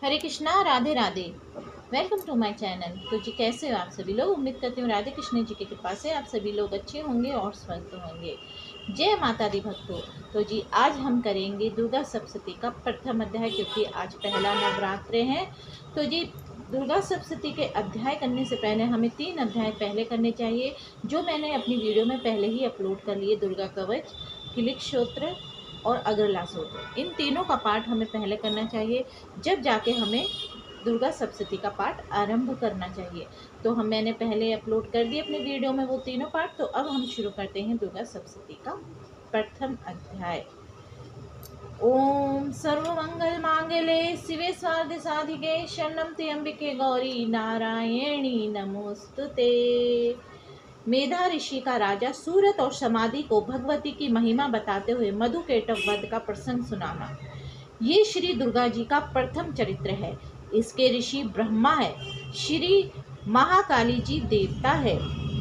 Hare Krishna, Radhe Radhe. Welcome to my channel. तो जी कैसे हो आप सभी लोग? उम्मीद करती हूँ राधे कृष्ण जी की कृपा से आप सभी लोग अच्छे होंगे और स्वस्थ होंगे। जय माता दी भक्तों। तो जी आज हम करेंगे दुर्गा सप्तशती का प्रथम अध्याय, क्योंकि आज पहला नवरात्र है। तो जी दुर्गा सप्तशती के अध्याय करने से पहले हमें 3 अध्याय पहले करने चाहिए, जो मैंने अपनी वीडियो में पहले ही अपलोड कर लिए। दुर्गा कवच, किलिक स्तोत्र और अग्रला स्तोत्र, इन तीनों का पाठ हमें पहले करना चाहिए, जब जाके हमें दुर्गा सप्तशती का पाठ आरंभ करना चाहिए। तो मैंने पहले अपलोड कर दिए अपने वीडियो में वो तीनों पाठ। तो अब हम शुरू करते हैं दुर्गा सप्तशती का प्रथम अध्याय। ओम सर्वमंगल मांगल्ये शिवे सर्वार्थ साधिके शरणं त्र्यंबके गौरी नारायणी नमोस्तुते। मेधा ऋषि का राजा सूरत और समाधि को भगवती की महिमा बताते हुए मधुकेटव वध का प्रसंग सुनाना। ये श्री दुर्गा जी का प्रथम चरित्र है। इसके ऋषि ब्रह्मा है, श्री महाकाली जी देवता है,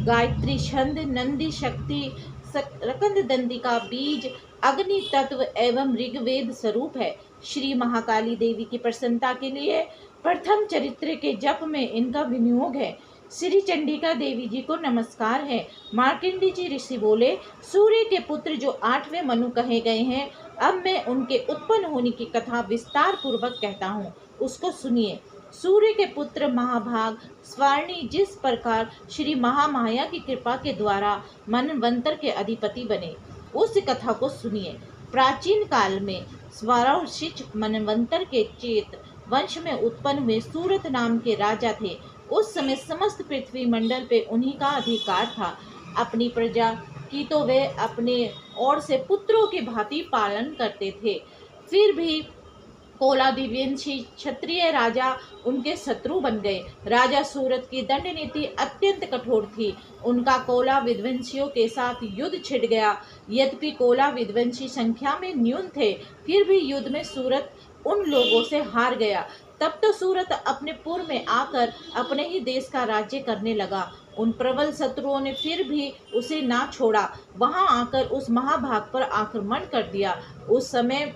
गायत्री छंद, नंदी शक्ति, रकंद दंडी का बीज, अग्नि तत्व एवं ऋग्वेद स्वरूप है। श्री महाकाली देवी की प्रसन्नता के लिए प्रथम चरित्र के जप में इनका विनियोग है। श्री चंडिका देवी जी को नमस्कार है। मार्कंडी जी ऋषि बोले, सूर्य के पुत्र जो 8वें मनु कहे गए हैं, अब मैं उनके उत्पन्न होने की कथा विस्तार पूर्वक कहता हूँ, उसको सुनिए। सूर्य के पुत्र महाभाग स्वार्णी जिस प्रकार श्री महामाया की कृपा के द्वारा मनवंतर के अधिपति बने, उस कथा को सुनिए। प्राचीन काल में स्वराशिच मनवंतर के चेत वंश में उत्पन्न हुए सूरत नाम के राजा थे। उस समय समस्त पृथ्वी मंडल पे उन्हीं का अधिकार था। अपनी प्रजा की तो वे अपने ओर से पुत्रों की भांति पालन करते थे। फिर भी कोला दिव्यंशी क्षत्रिय राजा उनके शत्रु बन गए। राजा सूरत की दंड नीति अत्यंत कठोर थी। उनका कोला विध्वंसियों के साथ युद्ध छिड़ गया। यद्यपि कोला विध्वंसी संख्या में न्यून थे, फिर भी युद्ध में सूरत उन लोगों से हार गया। तब तो सूरत अपने पुर में आकर अपने ही देश का राज्य करने लगा। उन प्रबल शत्रुओं ने फिर भी उसे ना छोड़ा, वहां आकर उस महाभाग पर आक्रमण कर दिया। उस समय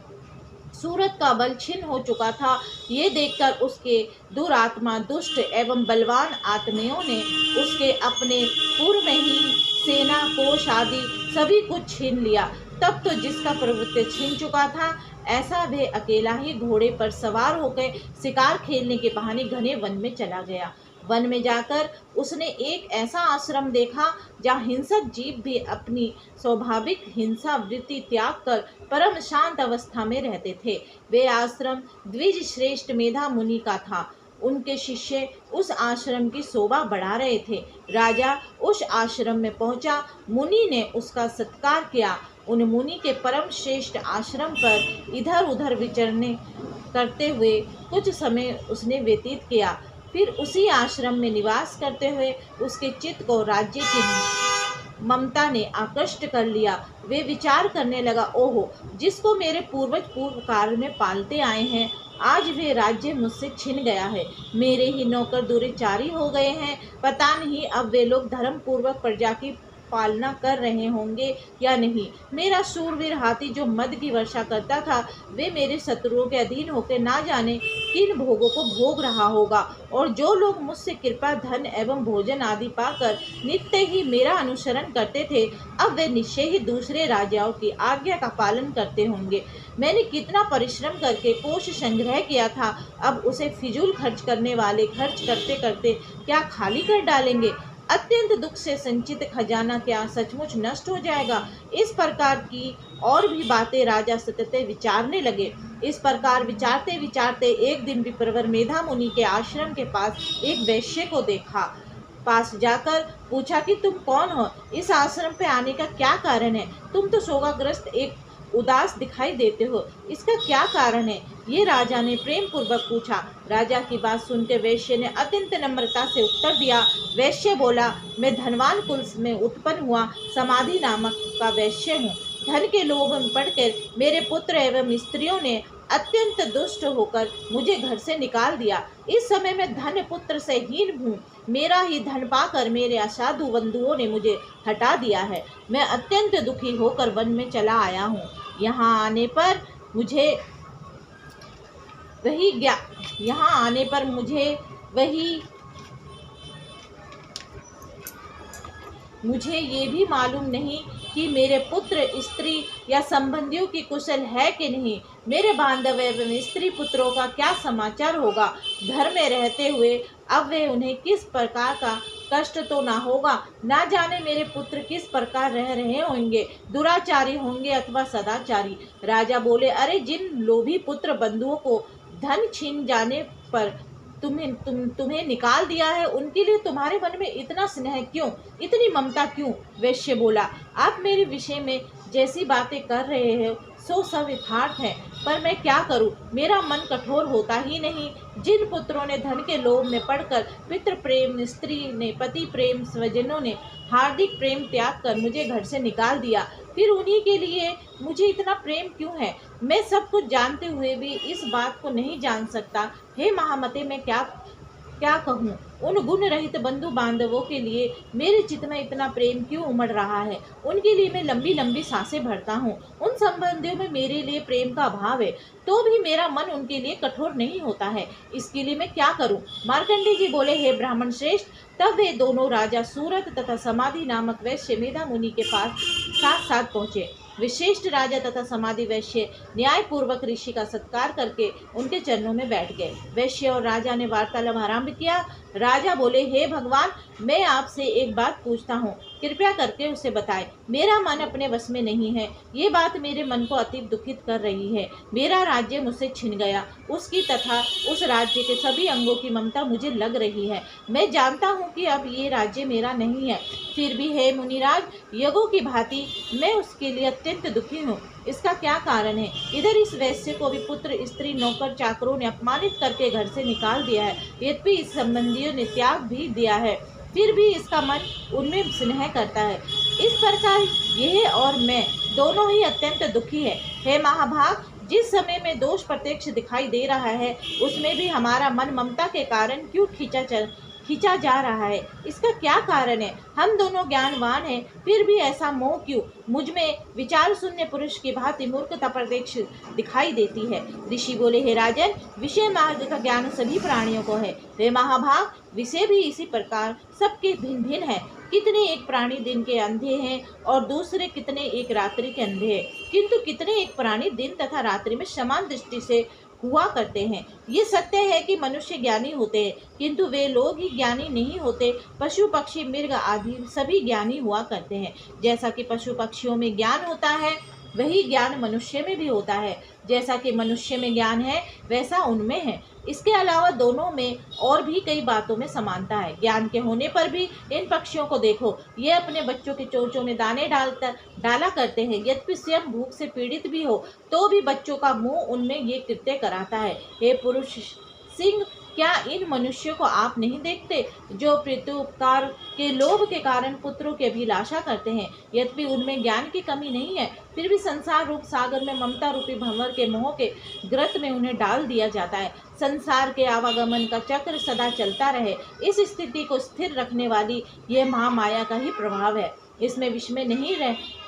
सूरत का बल छिन्न हो चुका था। ये देखकर उसके दुरात्मा, दुष्ट एवं बलवान आत्मियों ने उसके अपने पूर्व में ही सेना, कोष आदि सभी कुछ छीन लिया। तब तो जिसका प्रभुत्व छीन चुका था, ऐसा वे अकेला ही घोड़े पर सवार होकर शिकार खेलने के बहाने घने वन में चला गया। वन में जाकर उसने एक ऐसा आश्रम देखा जहाँ हिंसक जीव भी अपनी स्वाभाविक हिंसा वृत्ति त्याग कर परम शांत अवस्था में रहते थे। वे आश्रम द्विज श्रेष्ठ मेधा मुनि का था। उनके शिष्य उस आश्रम की शोभा बढ़ा रहे थे। राजा उस आश्रम में पहुंचा। मुनि ने उसका सत्कार किया। उन मुनि के परम श्रेष्ठ आश्रम पर इधर उधर विचरने करते हुए कुछ समय उसने व्यतीत किया। फिर उसी आश्रम में निवास करते हुए उसके चित्त को राज्य की ममता ने आकृष्ट कर लिया। वे विचार करने लगा, ओहो, जिसको मेरे पूर्वज पूर्व काल में पालते आए हैं, आज वे राज्य मुझसे छिन गया है। मेरे ही नौकर दुराचारी हो गए हैं। पता नहीं अब वे लोग धर्म पूर्वक प्रजा की पालना कर रहे होंगे या नहीं। मेरा शूरवीर हाथी जो मद की वर्षा करता था, वे मेरे शत्रुओं के अधीन होकर ना जाने किन भोगों को भोग रहा होगा। और जो लोग मुझसे कृपा, धन एवं भोजन आदि पाकर नित्य ही मेरा अनुसरण करते थे, अब वे निश्चय ही दूसरे राजाओं की आज्ञा का पालन करते होंगे। मैंने कितना परिश्रम करके कोष संग्रह किया था, अब उसे फिजूल खर्च करने वाले खर्च करते करते क्या खाली कर डालेंगे। अत्यंत दुख से संचित खजाना क्या सचमुच नष्ट हो जाएगा। इस प्रकार की और भी बातें राजा सतत विचारने लगे। इस प्रकार विचारते विचारते एक दिन विप्रवर मेधा मुनि के आश्रम के पास एक वैश्य को देखा। पास जाकर पूछा कि तुम कौन हो, इस आश्रम पे आने का क्या कारण है? तुम तो शोकाग्रस्त एक उदास दिखाई देते हो, इसका क्या कारण है? ये राजा ने प्रेम पूर्वक पूछा। राजा की बात सुनकर वैश्य ने अत्यंत नम्रता से उत्तर दिया। वैश्य बोला, मैं धनवान कुल में उत्पन्न हुआ समाधि नामक का वैश्य हूँ। धन के लोभ में पड़कर मेरे पुत्र एवं स्त्रियों ने अत्यंत दुष्ट होकर मुझे घर से निकाल दिया। इस समय मैं धन पुत्र से हीन हूँ। मेरा ही धन पाकर मेरे असाधु बंधुओं ने मुझे हटा दिया है। मैं अत्यंत दुखी होकर वन में चला आया हूँ। यहाँ आने पर मुझे वही यहाँ आने पर मुझे ये भी मालूम नहीं कि मेरे पुत्र स्त्री या संबंधियों की कुशल है कि नहीं। मेरे बांधव एवं स्त्री पुत्रों का क्या समाचार होगा। घर में रहते हुए अब वे उन्हें किस प्रकार का कष्ट तो ना होगा। ना जाने मेरे पुत्र किस प्रकार रह रहे होंगे, दुराचारी होंगे अथवा सदाचारी। राजा बोले, अरे जिन लोभी पुत्र बंधुओं को धन छीन जाने पर तुम्हें निकाल दिया है, उनके लिए तुम्हारे मन में इतना स्नेह क्यों, इतनी ममता क्यों। वैश्य बोला, आप मेरे विषय में जैसी बातें कर रहे हो सो सब यथार्थ है, पर मैं क्या करूं, मेरा मन कठोर होता ही नहीं। जिन पुत्रों ने धन के लोभ में पड़कर पितृ प्रेम, स्त्री ने पति प्रेम, स्वजनों ने हार्दिक प्रेम त्याग कर मुझे घर से निकाल दिया, फिर उन्हीं के लिए मुझे इतना प्रेम क्यों है। मैं सब कुछ जानते हुए भी इस बात को नहीं जान सकता। हे महामते, मैं क्या कहूँ। उन गुण रहित बंधु बांधवों के लिए मेरे चित्त में इतना प्रेम क्यों उमड़ रहा है। उनके लिए मैं लंबी लंबी सांसें भरता हूँ। उन संबंधियों में मेरे लिए प्रेम का अभाव है, तो भी मेरा मन उनके लिए कठोर नहीं होता है। इसके लिए मैं क्या करूँ। मार्कंडेय जी बोले, हे ब्राह्मण श्रेष्ठ, तब वे दोनों राजा सूरत तथा समाधि नामक वैश्य मेधा मुनि के पास साथ साथ पहुँचे। विशिष्ट राजा तथा समाधि वैश्य न्याय पूर्वक ऋषि का सत्कार करके उनके चरणों में बैठ गए। वैश्य और राजा ने वार्तालाप आरंभ किया। राजा बोले, हे भगवान, मैं आपसे एक बात पूछता हूँ, कृपया करके उसे बताएं। मेरा मन अपने वश में नहीं है। ये बात मेरे मन को अति दुखित कर रही है। मेरा राज्य मुझसे छिन गया, उसकी तथा उस राज्य के सभी अंगों की ममता मुझे लग रही है। मैं जानता हूँ कि अब ये राज्य मेरा नहीं है, फिर भी हे मुनिराज, यज्ञों की भांति मैं उसके लिए अत्यंत दुखी हूँ। इसका क्या कारण है। इधर इस वैश्य को भी पुत्र, स्त्री, नौकर चाकरों ने अपमानित करके घर से निकाल दिया है। यद्यपि इस संबंधियों ने त्याग भी दिया है, फिर भी इसका मन उनमें स्नेह करता है। इस प्रकार यह और मैं दोनों ही अत्यंत दुखी है। हे महाभाग, जिस समय में दोष प्रत्यक्ष दिखाई दे रहा है, उसमें भी हमारा मन ममता के कारण क्यों खींचा जा रहा है। इसका क्या कारण है। हम दोनों ज्ञानवान हैं, फिर भी ऐसा मोह क्यों। मुझ में विचार शून्य पुरुष की भांति मूर्खता प्रत्यक्ष दिखाई देती है। ऋषि बोले, हे राजन, विषय मार्ग का ज्ञान सभी प्राणियों को है। हे महाभाग, विषय भी इसी प्रकार सबके भिन्न भिन्न है। कितने एक प्राणी दिन के अंधे हैं और दूसरे कितने एक रात्रि के अंधे हैं, किंतु कितने एक प्राणी दिन तथा रात्रि में समान दृष्टि से हुआ करते हैं। ये सत्य है कि मनुष्य ज्ञानी होते हैं, किंतु वे लोग ही ज्ञानी नहीं होते। पशु पक्षी मृग आदि सभी ज्ञानी हुआ करते हैं। जैसा कि पशु पक्षियों में ज्ञान होता है, वही ज्ञान मनुष्य में भी होता है। जैसा कि मनुष्य में ज्ञान है, वैसा उनमें है। इसके अलावा दोनों में और भी कई बातों में समानता है। ज्ञान के होने पर भी इन पक्षियों को देखो, ये अपने बच्चों के चोंचों में दाने डाला करते हैं। यद्यपि स्वयं भूख से पीड़ित भी हो, तो भी बच्चों का मुंह उनमें ये कृत्य कराता है। हे पुरुष सिंह, क्या इन मनुष्यों को आप नहीं देखते, जो प्रत्युपकार के लोभ के कारण पुत्रों की अभिलाषा करते हैं। यद्यपि उनमें ज्ञान की कमी नहीं है, फिर भी संसार रूप सागर में ममता रूपी भंवर के मोह के ग्रत में उन्हें डाल दिया जाता है। संसार के आवागमन का चक्र सदा चलता रहे, इस स्थिति को स्थिर रखने वाली यह महामाया का ही प्रभाव है। इसमें विस्मय नहीं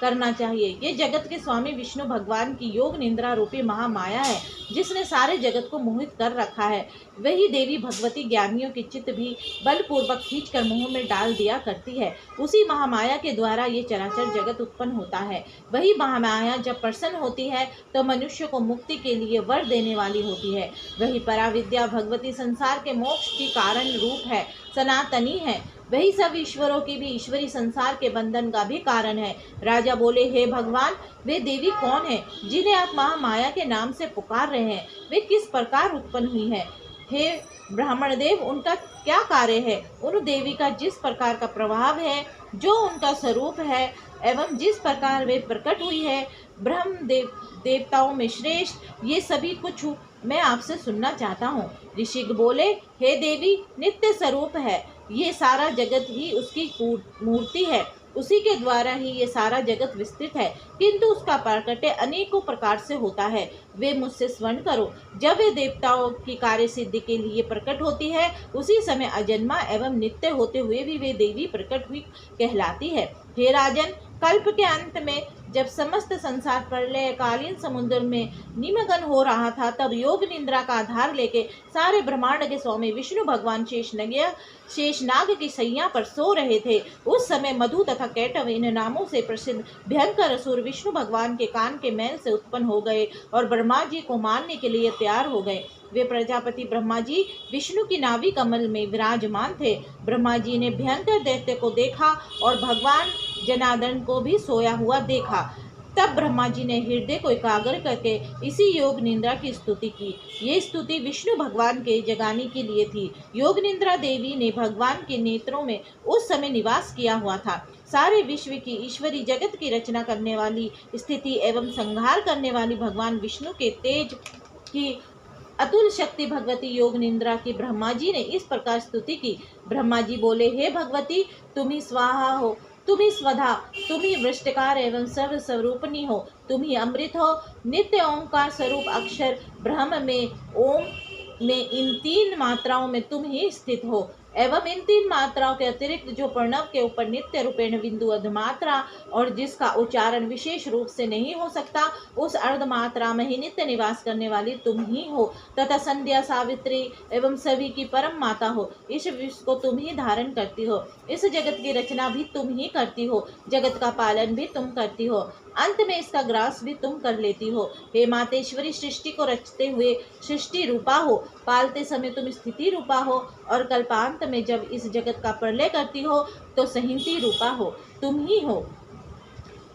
करना चाहिए। ये जगत के स्वामी विष्णु भगवान की योग निंद्रा रूपी महामाया है, जिसने सारे जगत को मोहित कर रखा है। वही देवी भगवती ज्ञानियों के चित्त भी बलपूर्वक खींचकर मोह में डाल दिया करती है। उसी महामाया के द्वारा ये चराचर जगत उत्पन्न होता है। वही महामाया जब प्रसन्न होती है तो मनुष्य को मुक्ति के लिए वर देने वाली होती है। वही पराविद्या भगवती संसार के मोक्ष की कारण रूप है, सनातनी है। वही सब ईश्वरों की भी ईश्वरी संसार के बंधन का भी कारण है। राजा बोले, हे भगवान, वे देवी कौन है जिन्हें आप महामाया के नाम से पुकार रहे हैं। वे किस प्रकार उत्पन्न हुई है। हे ब्राह्मण देव, उनका क्या कार्य है। उन देवी का जिस प्रकार का प्रभाव है, जो उनका स्वरूप है एवं जिस प्रकार वे प्रकट हुई है, ब्रह्म देवताओं में श्रेष्ठ, ये सभी कुछ मैं आपसे सुनना चाहता हूँ। ऋषि बोले, हे देवी, नित्य स्वरूप है। ये सारा जगत ही उसकी मूर्ति है, उसी के द्वारा ही ये सारा जगत विस्तृत है, किंतु उसका प्रकट अनेकों प्रकार से होता है। वे मुझसे स्मरण करो, जब वे देवताओं की कार्य सिद्धि के लिए प्रकट होती है, उसी समय अजन्मा एवं नित्य होते हुए भी वे देवी प्रकट हुई कहलाती है। हे राजन, कल्प के अंत में जब समस्त संसार प्रलयकालीन समुद्र में निमग्न हो रहा था, तब योग निद्रा का आधार लेके सारे ब्रह्मांड के स्वामी विष्णु भगवान शेषनाग की सैया पर सो रहे थे। उस समय मधु तथा कैटव इन नामों से प्रसिद्ध भयंकर असुर विष्णु भगवान के कान के मैल से उत्पन्न हो गए और ब्रह्मा जी को मारने के लिए तैयार हो गए। वे प्रजापति ब्रह्मा जी विष्णु की नाभि कमल में विराजमान थे। ब्रह्मा जी ने भयंकर दैत्य को देखा और भगवान जनार्दन को भी सोया हुआ देखा। तब ब्रह्मा जी ने हृदय को एकाग्र करके इसी योग निद्रा की स्तुति की। ये स्तुति विष्णु भगवान के जगाने के लिए थी। योग निद्रा देवी ने भगवान के नेत्रों में उस समय निवास किया हुआ था। सारे विश्व की ईश्वरी जगत की रचना करने वाली, स्थिति एवं संहार करने वाली भगवान विष्णु के तेज की अतुल शक्ति भगवती योग निद्रा की ब्रह्मा जी ने इस प्रकार स्तुति की। ब्रह्मा जी बोले, हे भगवती, तुम ही स्वाहा हो, तुम ही स्वधा, तुम ही वृष्टिकार एवं सर्व स्वरूपनी हो, तुम ही अमृत हो, नित्य ओंकार स्वरूप अक्षर ब्रह्म में ओम में इन 3 मात्राओं में तुम ही स्थित हो एवं इन 3 मात्राओं के अतिरिक्त जो प्रणव के ऊपर नित्य रूपेण बिंदु अर्धमात्रा और जिसका उच्चारण विशेष रूप से नहीं हो सकता, उस अर्धमात्रा में ही नित्य निवास करने वाली तुम ही हो तथा संध्या, सावित्री एवं सभी की परम माता हो। इस विश्व को तुम ही धारण करती हो, इस जगत की रचना भी तुम ही करती हो, जगत का पालन भी तुम करती हो, अंत में इसका ग्रास भी तुम कर लेती हो। हे मातेश्वरी, सृष्टि को रचते हुए सृष्टि रूपा हो, पालते समय तुम स्थिति रूपा हो और कल्पांत में जब इस जगत का प्रलय करती हो तो संहिति रूपा हो। तुम ही हो,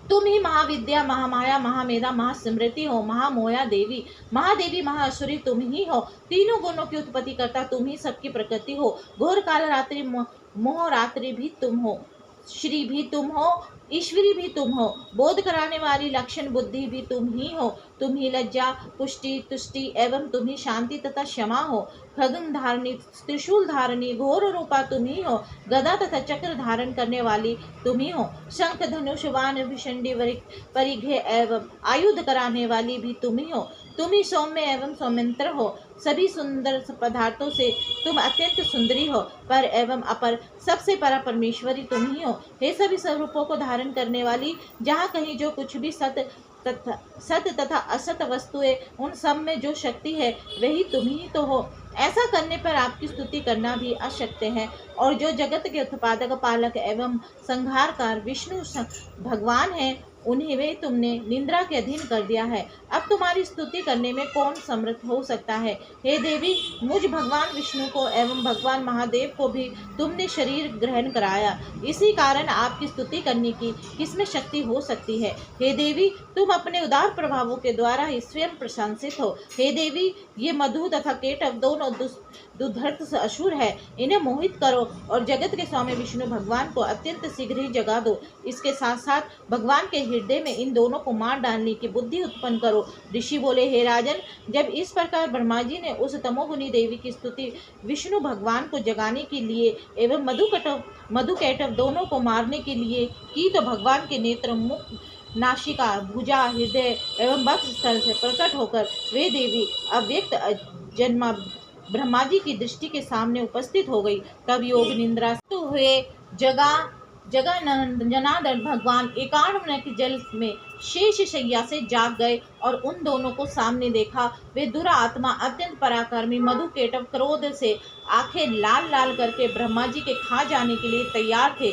तुम ही महाविद्या, महामाया, महामेधा, महास्मृति हो, महामोया देवी, महादेवी, महाअसुरी तुम ही हो। तीनों गुणों की उत्पत्ति करता तुम ही सबकी प्रकृति हो। घोर काल रात्रि मोह रात्रि भी तुम हो, श्री भी तुम हो, ईश्वरी भी तुम हो, बोध कराने वाली लक्षण बुद्धि भी तुम ही हो। तुम ही लज्जा, पुष्टि, तुष्टि एवं तुम ही शांति तथा क्षमा हो। खगन धारणी, त्रिशूल धारणी, घोर रूपा तुम ही हो। गदा तथा चक्र धारण करने वाली तुम ही हो। शंख, धनुष, वान, भिषंडी, परिघे एवं आयुध कराने वाली भी तुम ही हो। तुम ही सौम्य एवं सौम्यंत्र हो। सभी सुंदर पदार्थों से तुम अत्यंत सुंदरी हो। पर एवं अपर, सबसे परा परमेश्वरी तुम ही हो। हे सभी स्वरूपों को धारण करने वाली, जहाँ कहीं जो कुछ भी सत तथा असत वस्तुएं, उन सब में जो शक्ति है वही तुम ही तो हो। ऐसा करने पर आपकी स्तुति करना भी अशक्य है। और जो जगत के उत्पादक, पालक एवं संहारकार विष्णु भगवान है, उन्हें वे तुमने निंद्रा के अधीन कर दिया है। अब तुम्हारी स्तुति करने में कौन समर्थ हो सकता है। हे देवी, मुझ भगवान विष्णु को एवं भगवान महादेव को भी तुमने शरीर ग्रहण कराया, इसी कारण आपकी स्तुति करने की किसमें शक्ति हो सकती है। हे देवी, तुम अपने उदार प्रभावों के द्वारा ही स्वयं प्रशंसित हो। हे देवी, ये मधु तथा केटव दोनों दुर्धर्ष असुर है, इन्हें मोहित करो और जगत के स्वामी विष्णु भगवान को अत्यंत शीघ्र ही जगा दो। इसके साथ साथ भगवान के हृदय में इन दोनों को मार डालने की बुद्धि उत्पन्न करो। ऋषि बोले, हे राजन, जब इस प्रकार ब्रह्मा जी ने उस तमोगुनी देवी की स्तुति विष्णु भगवान को जगाने के लिए एवं मधु कैटव दोनों को मारने के लिए की, तो भगवान के नेत्र, मुख, नासिका, भुजा, हृदय एवं वक्ष स्थल से प्रकट होकर वे देवी अव्यक्त जन्मा ब्रह्मा जी की दृष्टि के सामने उपस्थित हो गई। तब योग निद्रा से हुए जनार्दन भगवान एकांत के जल में शेष शैया से जाग गए और उन दोनों को सामने देखा। वे दुरात्मा अत्यंत पराक्रमी मधु केटव क्रोध से आंखें लाल लाल करके ब्रह्मा जी के खा जाने के लिए तैयार थे।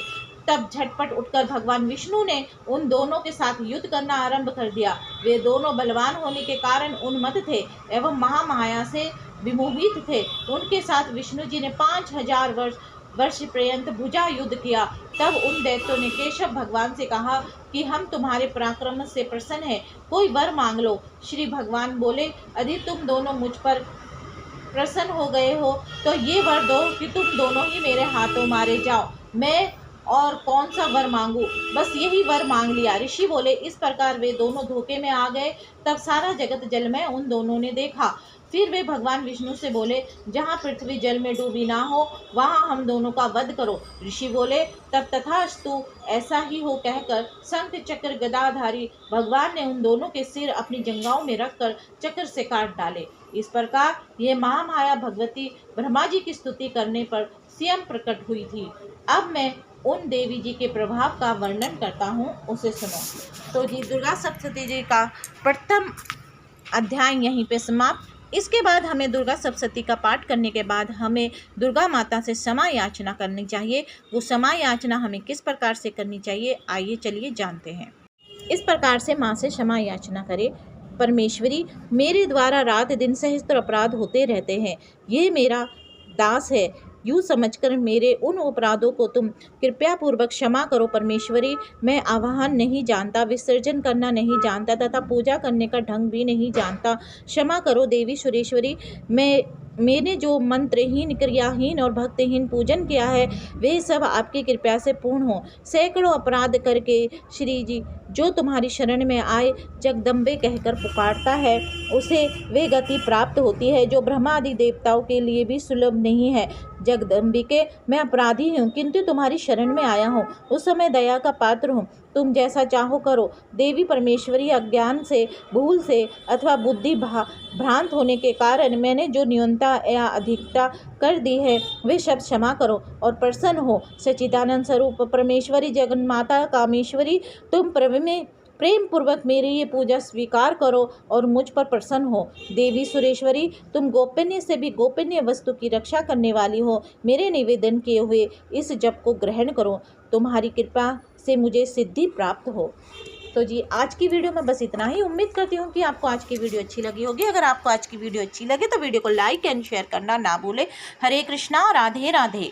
तब झटपट उठकर भगवान विष्णु ने उन दोनों के साथ युद्ध करना आरंभ कर दिया। वे दोनों बलवान होने के कारण उन्मत्त थे एवं महामाया से विमोहित थे। उनके साथ विष्णु जी ने 5000 वर्ष पर्यंत भुजा युद्ध किया। तब उन दैत्यों ने केशव भगवान से कहा कि हम तुम्हारे पराक्रम से प्रसन्न हैं, कोई वर मांग लो। श्री भगवान बोले, यदि तुम दोनों मुझ पर प्रसन्न हो गए हो तो ये वर दो कि तुम दोनों ही मेरे हाथों मारे जाओ। मैं और कौन सा वर मांगू, बस यही वर मांग लिया। ऋषि बोले, इस प्रकार वे दोनों धोखे में आ गए। तब सारा जगत जलमय उन दोनों ने देखा। फिर वे भगवान विष्णु से बोले, जहाँ पृथ्वी जल में डूबी ना हो वहाँ हम दोनों का वध करो। ऋषि बोले, तब तथास्तु, ऐसा ही हो कहकर शंख चक्र गदाधारी भगवान ने उन दोनों के सिर अपनी जंघाओं में रखकर चक्र से काट डाले। इस प्रकार ये महामाया भगवती ब्रह्मा जी की स्तुति करने पर स्वयं प्रकट हुई थी। अब मैं उन देवी जी के प्रभाव का वर्णन करता हूँ, उसे सुनो। तो जी दुर्गा सप्तशती जी का प्रथम अध्याय यहीं पे समाप्त। इसके बाद हमें दुर्गा सप्तशती का पाठ करने के बाद हमें दुर्गा माता से क्षमा याचना करनी चाहिए। वो क्षमा याचना हमें किस प्रकार से करनी चाहिए, आइए चलिए जानते हैं। इस प्रकार से माँ से क्षमा याचना करें। परमेश्वरी, मेरे द्वारा रात दिन सहस्त्र अपराध होते रहते हैं, ये मेरा दास है, यूँ समझकर मेरे उन अपराधों को तुम कृपया पूर्वक क्षमा करो। परमेश्वरी, मैं आवाहन नहीं जानता, विसर्जन करना नहीं जानता तथा पूजा करने का ढंग भी नहीं जानता, क्षमा करो। देवी सुरेश्वरी, मैंने जो मंत्रहीन, क्रियाहीन और भक्तिहीन पूजन किया है वे सब आपकी कृपा से पूर्ण हो। सैकड़ों अपराध करके श्री जी जो तुम्हारी शरण में आए जगदम्बे कहकर पुकारता है उसे वे गति प्राप्त होती है जो ब्रह्मादि देवताओं के लिए भी सुलभ नहीं है। जगदम्बिके, मैं अपराधी हूँ किंतु तुम्हारी शरण में आया हूँ, उस समय दया का पात्र हूँ, तुम जैसा चाहो करो। देवी परमेश्वरी, अज्ञान से, भूल से अथवा बुद्धि भ्रांत होने के कारण मैंने जो न्यूनता या अधिकता कर दी है वे सब क्षमा करो और प्रसन्न हो। सच्चिदानंद स्वरूप परमेश्वरी, जगन्माता कामेश्वरी, तुम प्रेम पूर्वक मेरी ये पूजा स्वीकार करो और मुझ पर प्रसन्न हो। देवी सुरेश्वरी, तुम गोपनीय से भी गोपनीय वस्तु की रक्षा करने वाली हो, मेरे निवेदन किए हुए इस जप को ग्रहण करो, तुम्हारी कृपा से मुझे सिद्धि प्राप्त हो। तो जी आज की वीडियो में बस इतना ही। उम्मीद करती हूँ कि आपको आज की वीडियो अच्छी लगी होगी। अगर आपको आज की वीडियो अच्छी लगे तो वीडियो को लाइक एंड शेयर करना ना भूलें। हरे कृष्णा, राधे राधे।